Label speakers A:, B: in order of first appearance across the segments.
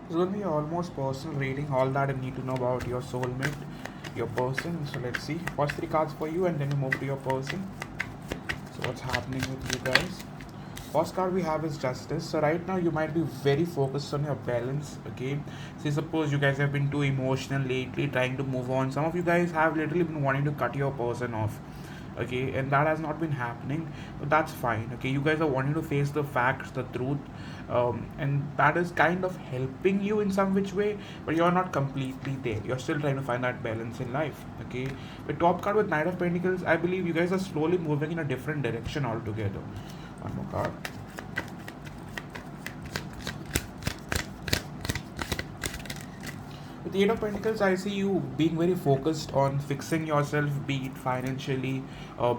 A: It's going to be almost personal reading, all that you need to know about your soulmate, your person. So let's see. First three cards for you, and then we move to your person. So what's happening with you guys? First card we have is Justice. So right now you might be very focused on your balance. Okay. Say suppose you guys have been too emotional lately, trying to move on. Some of you guys have literally been wanting to cut your person off. Okay, and that has not been happening, but that's fine. Okay, you guys are wanting to face the facts, the truth, and that is kind of helping you in some which way, but you're not completely there. You're still trying to find that balance in life. Okay, the top card with Knight of Pentacles, I believe you guys are slowly moving in a different direction altogether. One more card. With the Eight of Pentacles, I see you being very focused on fixing yourself, be it financially,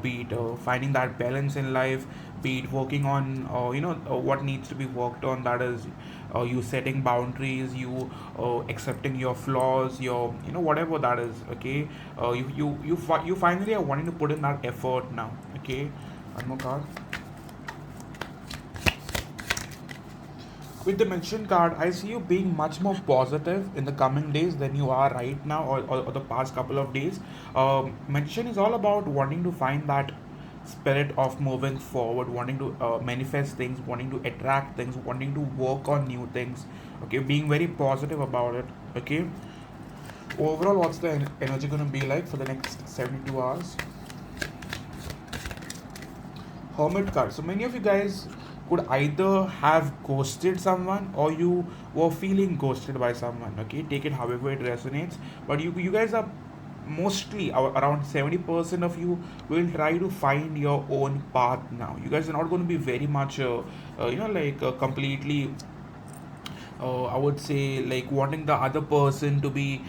A: be it finding that balance in life, be it working on, what needs to be worked on. That is, you setting boundaries, you accepting your flaws, your, whatever that is. Okay, you finally are wanting to put in that effort now. Okay, one more card. With the mention card, I see you being much more positive in the coming days than you are right now, or the past couple of days. Mention is all about wanting to find that spirit of moving forward, wanting to manifest things, wanting to attract things, wanting to work on new things. Okay, being very positive about it. Okay, overall, what's the energy going to be like for the next 72 hours? Hermit card. So many of you guys could either have ghosted someone, or you were feeling ghosted by someone. Okay, take it however it resonates. But you guys are mostly around 70% of you will try to find your own path now. You guys are not going to be very much completely, I would say, like wanting the other person to be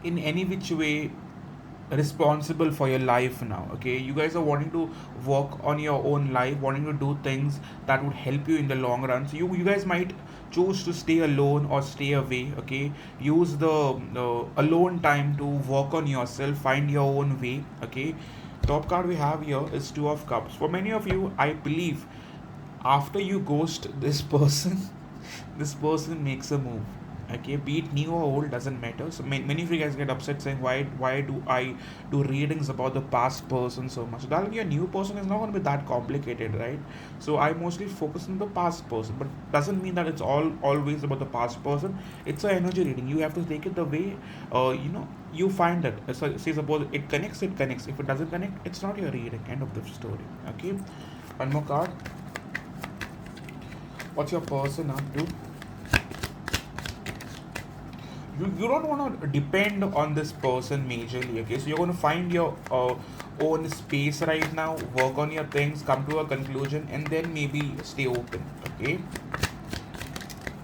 A: in any which way responsible for your life now. Okay, you guys are wanting to work on your own life, wanting to do things that would help you in the long run. So you guys might choose to stay alone or stay away. Okay, use the alone time to work on yourself, find your own way. Okay, top card we have here is Two of Cups. For many of you, I believe after you ghost this person, this person makes a move. Okay, be it new or old, doesn't matter. So many of you guys get upset saying, why do I do readings about the past person so much? That your new person is not going to be that complicated, right? So I mostly focus on the past person, but doesn't mean that it's all always about the past person. It's an energy reading. You have to take it the way you find it. So say suppose it connects, it connects. If it doesn't connect, it's not your reading. End of the story. Okay, one more card. What's your person up to? You don't want to depend on this person majorly. Okay, so you're going to find your own space right now, work on your things, come to a conclusion, and then maybe stay open. Okay,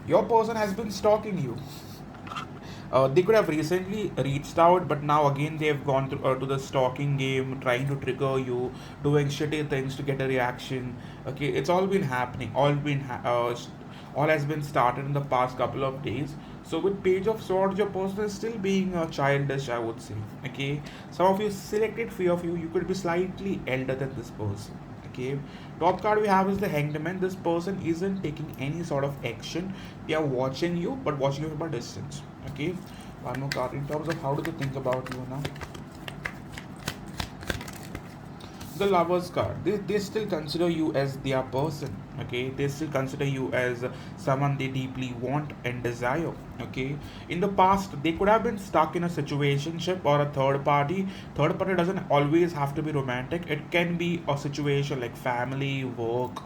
A: your person has been stalking you. They could have recently reached out, but now again they've gone to the stalking game, trying to trigger you, doing shitty things to get a reaction. Okay, it's all been happening, all has been started in the past couple of days. So with Page of Swords, your person is still being childish, I would say. Okay, some of you selected few of you could be slightly elder than this person. Okay, top card we have is the Hanged Man. This person isn't taking any sort of action. They are watching you, but watching you from a distance. Okay, one more card in terms of how do they think about you now. The Lovers card, they still consider you as their person. Okay, they still consider you as someone they deeply want and desire. Okay, in the past they could have been stuck in a situationship or a third party doesn't always have to be romantic. It can be a situation like family, work,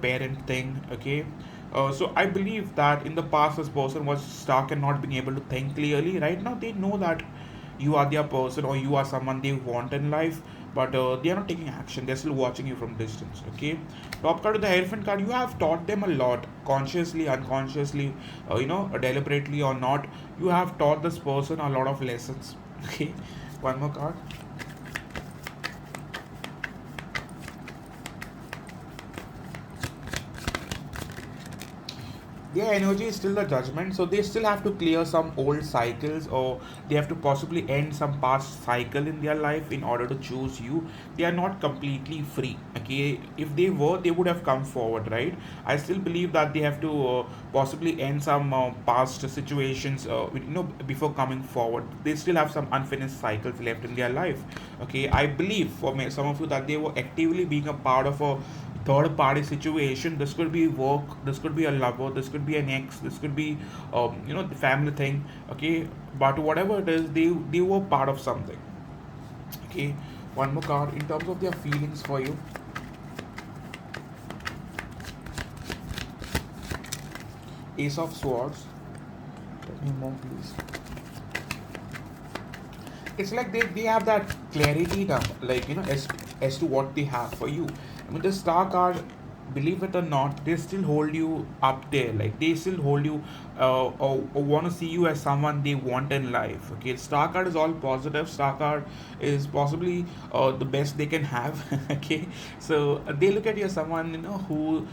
A: parent thing. Okay, so I believe that in the past this person was stuck and not being able to think clearly. Right now they know that you are their person, or you are someone they want in life, but they are not taking action. They're still watching you from distance. Okay, top card of the Hierophant card, you have taught them a lot, consciously, unconsciously, deliberately or not. You have taught this person a lot of lessons. Okay, one more card. their energy is still the judgment, so they still have to clear some old cycles, or they have to possibly end some past cycle in their life in order to choose you. They are not completely free. Okay, if they were, they would have come forward, right? I still believe that they have to possibly end some past situations, before coming forward. They still have some unfinished cycles left in their life. Okay, I believe for me, some of you, that they were actively being a part of a third party situation. This could be work, this could be a lover, this could be an ex, this could be the family thing. Okay, but whatever it is, they were part of something. Okay, one more card in terms of their feelings for you. Ace of Swords. Let me move, please. It's like they have that clarity now, like as to what they have for you. I mean, the Star card, believe it or not, they still hold you up there. Like, they still hold you, or want to see you as someone they want in life. Okay, Star card is all positive. Star card is possibly the best they can have. Okay, so they look at you as someone, who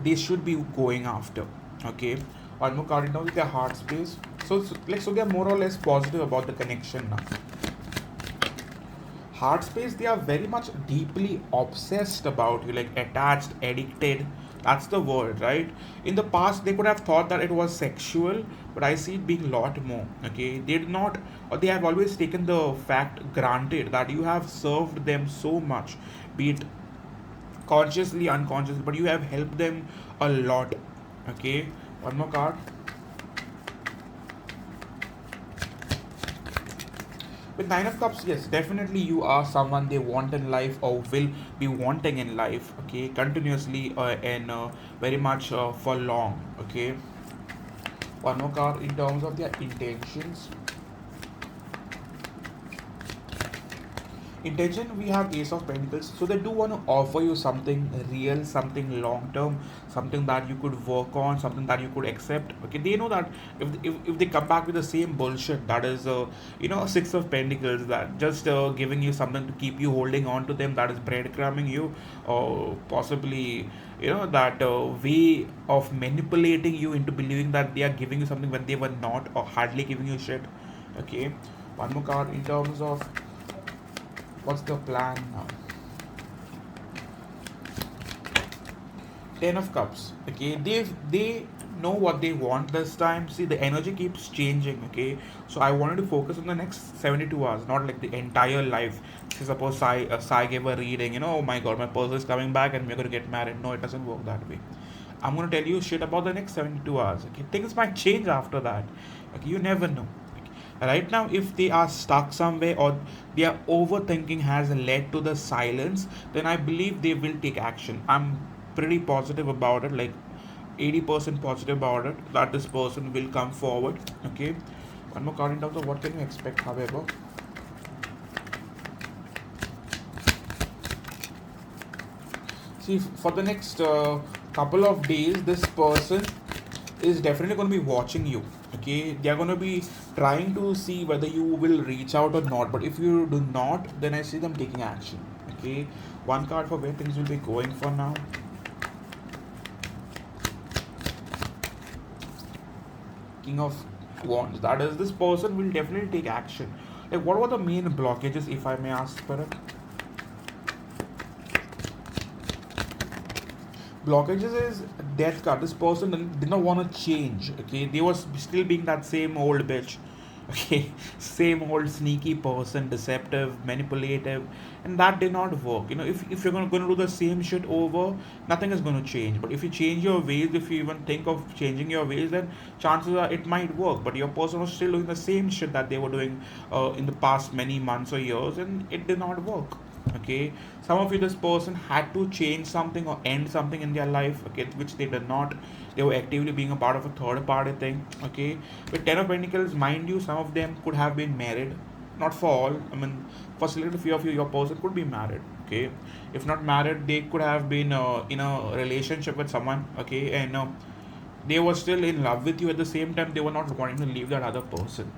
A: they should be going after. Okay, one more card in terms of their heart space. So they are more or less positive about the connection now. Heart space, they are very much deeply obsessed about you, like attached, addicted. That's the word, right? In the past, they could have thought that it was sexual, but I see it being a lot more. Okay, they did not, or they have always taken the fact granted that you have served them so much, be it consciously, unconsciously, but you have helped them a lot. Okay, one more card. With Nine of Cups, yes, definitely you are someone they want in life, or will be wanting in life. Okay, continuously, and very much for long. Okay, one more card in terms of their intentions. Intention, we have Ace of Pentacles, so they do want to offer you something real, something long term, something that you could work on, something that you could accept. Okay, they know that if they come back with the same bullshit, that is Six of Pentacles, that just giving you something to keep you holding on to them, that is breadcrumbing you, or possibly that way of manipulating you into believing that they are giving you something when they were not, or hardly giving you shit. Okay, one more card in terms of what's the plan now. Ten of Cups. Okay, they know what they want this time. See, the energy keeps changing. Okay, so I wanted to focus on the next 72 hours, not like the entire life. So suppose Sai gave a reading, oh my god, my person is coming back and we're gonna get married. No, it doesn't work that way. I'm gonna tell you shit about the next 72 hours. Okay, things might change after that. Okay, you never know. Right now, if they are stuck somewhere, or their overthinking has led to the silence, then I believe they will take action. I'm pretty positive about it, like 80% positive about it, that this person will come forward. Okay, one more card in terms of what can you expect, however. See, for the next couple of days, this person is definitely going to be watching you. Okay, they are going to be trying to see whether you will reach out or not, but if you do not, then I see them taking action. Okay, one card for where things will be going for now. King of Wands, that is, this person will definitely take action. Like, what were the main blockages, if I may ask, Spirit? Blockages is death card. This person did not want to change. Okay, they was still being that same old bitch. Okay, same old sneaky person, deceptive, manipulative, and that did not work. If you're gonna do the same shit over, nothing is gonna change. But if you change your ways, if you even think of changing your ways, then chances are it might work. But your person was still doing the same shit that they were doing in the past many months or years, and it did not work. Okay, some of you, this person had to change something or end something in their life, okay, which they did not. They were actively being a part of a third party thing. Okay, with Ten of Pentacles, mind you, some of them could have been married, not for all. I mean, for selected few of you, your person could be married. Okay, if not married, they could have been in a relationship with someone. Okay, and they were still in love with you. At the same time, they were not wanting to leave that other person,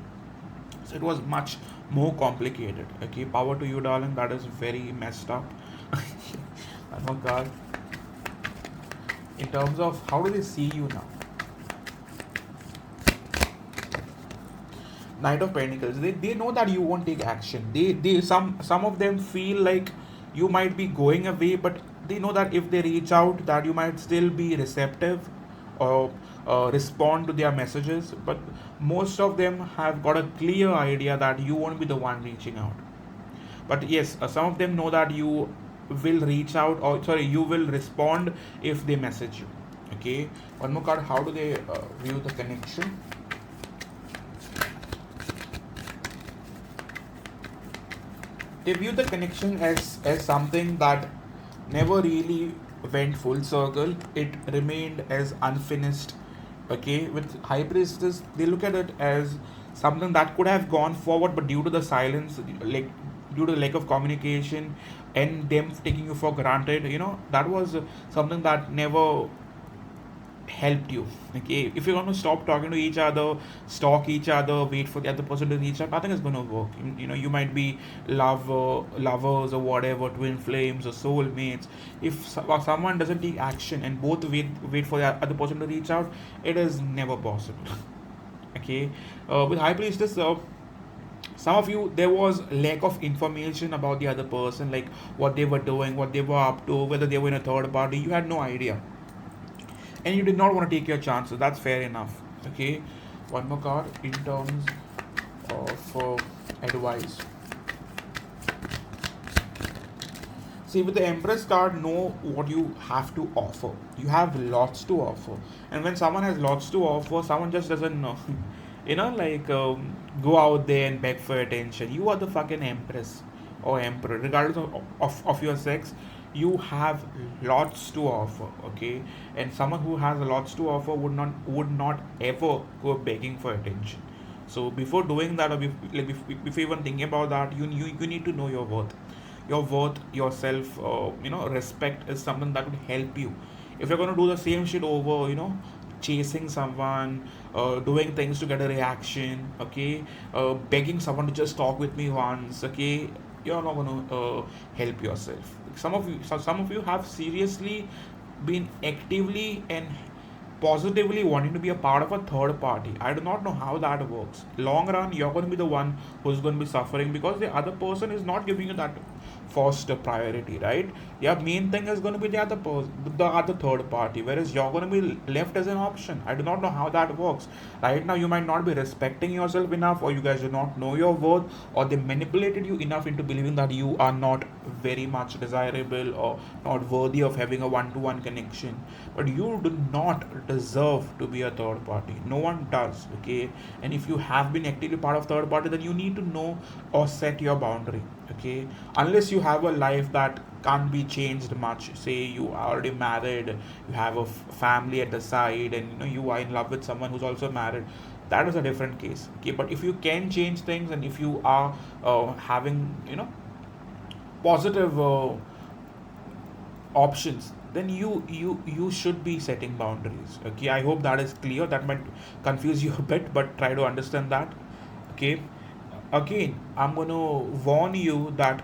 A: so it was much more complicated. Okay, power to you, darling. That is very messed up. Oh my god. In terms of how do they see you now? Knight of Pentacles, they know that you won't take action. They some of them feel like you might be going away, but they know that if they reach out, that you might still be receptive or respond to their messages. But most of them have got a clear idea that you won't be the one reaching out. But yes, some of them know that you will reach out, or sorry, you will respond if they message you. Okay, one more card. How do they view the connection? They view the connection as something that never really went full circle. It remained as unfinished. Okay, with High Priestess, they look at it as something that could have gone forward, but due to the silence, like due to the lack of communication and them taking you for granted, that was something that never helped you. Okay, if you're going to stop talking to each other, stalk each other, wait for the other person to reach out, nothing is going to work. You might be lovers or whatever, twin flames or soulmates. If someone doesn't take action and both wait for the other person to reach out, it is never possible. Okay, with High Priestess, some of you, there was lack of information about the other person, like what they were doing, what they were up to, whether they were in a third party. You had no idea, and you did not want to take your chances. That's fair enough. Okay, one more card in terms of advice. See, with the Empress card, know what you have to offer. You have lots to offer, and when someone has lots to offer, someone just doesn't know. Like go out there and beg for attention. You are the fucking Empress or Emperor, regardless of your sex. You have lots to offer, okay? And someone who has lots to offer would not ever go begging for attention. So before doing that, or before even thinking about that, you need to know your worth yourself. Respect is something that would help you. If you're going to do the same shit over, chasing someone, doing things to get a reaction, okay, begging someone to just talk with me once, okay, you're not going to help yourself. Some of you have seriously been actively and positively wanting to be a part of a third party. I do not know how that works. Long run, you're going to be the one who's going to be suffering because the other person is not giving you that first priority, right? Your main thing is going to be the other third party, whereas you're going to be left as an option. I do not know how that works. Right now, you might not be respecting yourself enough, or you guys do not know your worth, or they manipulated you enough into believing that you are not very much desirable or not worthy of having a one-to-one connection. But you do not deserve to be a third party. No one does, okay? And if you have been actively part of third party, then you need to know or set your boundary, okay? Unless you have a life that can't be changed much, say you are already married, you have a family at the side, and you are in love with someone who's also married, that is a different case, okay? But if you can change things, and if you are having positive options, then you should be setting boundaries, okay? I hope that is clear. That might confuse you a bit, but try to understand that, okay? Again, I'm going to warn you that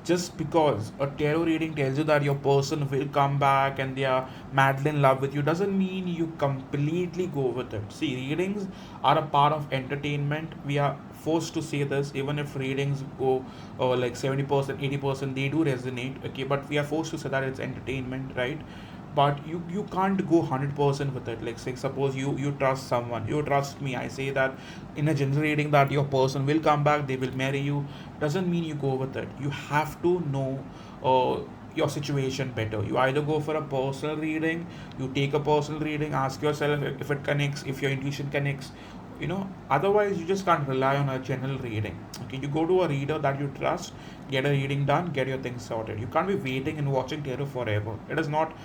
A: just because a tarot reading tells you that your person will come back and they are madly in love with you doesn't mean you completely go with it. See, readings are a part of entertainment. We are forced to say this, even if readings go like 70%, 80%, they do resonate, okay? But we are forced to say that it's entertainment, right? But you can't go 100% with it. Like, say, suppose you trust someone, you trust me, I say that in a general reading that your person will come back, they will marry you, doesn't mean you go with it. You have to know uh, your situation better. You either go for a personal reading, you take a personal reading, ask yourself if it connects, if your intuition connects. Otherwise you just can't rely on a general reading, okay? You go to a reader that you trust, get a reading done, get your things sorted. You can't be waiting and watching tarot forever. It is not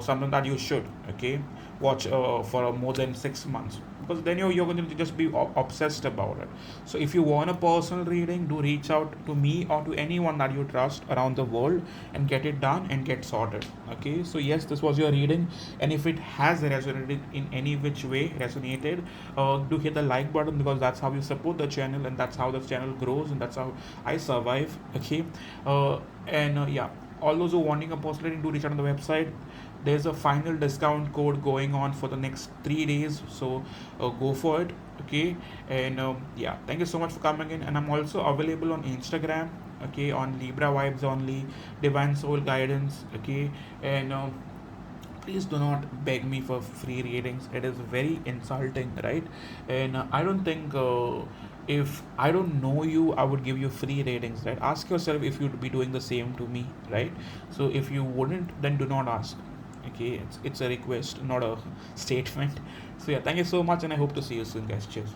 A: something that you should, okay, watch for more than 6 months, because then you're going to just be obsessed about it. So if you want a personal reading, do reach out to me or to anyone that you trust around the world and get it done and get sorted, okay? So yes, this was your reading, and if it has resonated in any which way, do hit the like button, because that's how you support the channel, and that's how the channel grows, and that's how I survive, okay? And yeah, all those who wanting a personal reading, do reach out on the website. There's a final discount code going on for the next 3 days, so go for it. Okay, and yeah, thank you so much for coming in. And I'm also available on Instagram, okay, on Libra Vibes Only, Divine Soul Guidance, okay. And please do not beg me for free readings. It is very insulting, right? And I don't think if I don't know you, I would give you free ratings, right? Ask yourself if you'd be doing the same to me, right? So if you wouldn't, then do not ask. Okay, it's a request, not a statement. So yeah, thank you so much, and I hope to see you soon, guys. Cheers.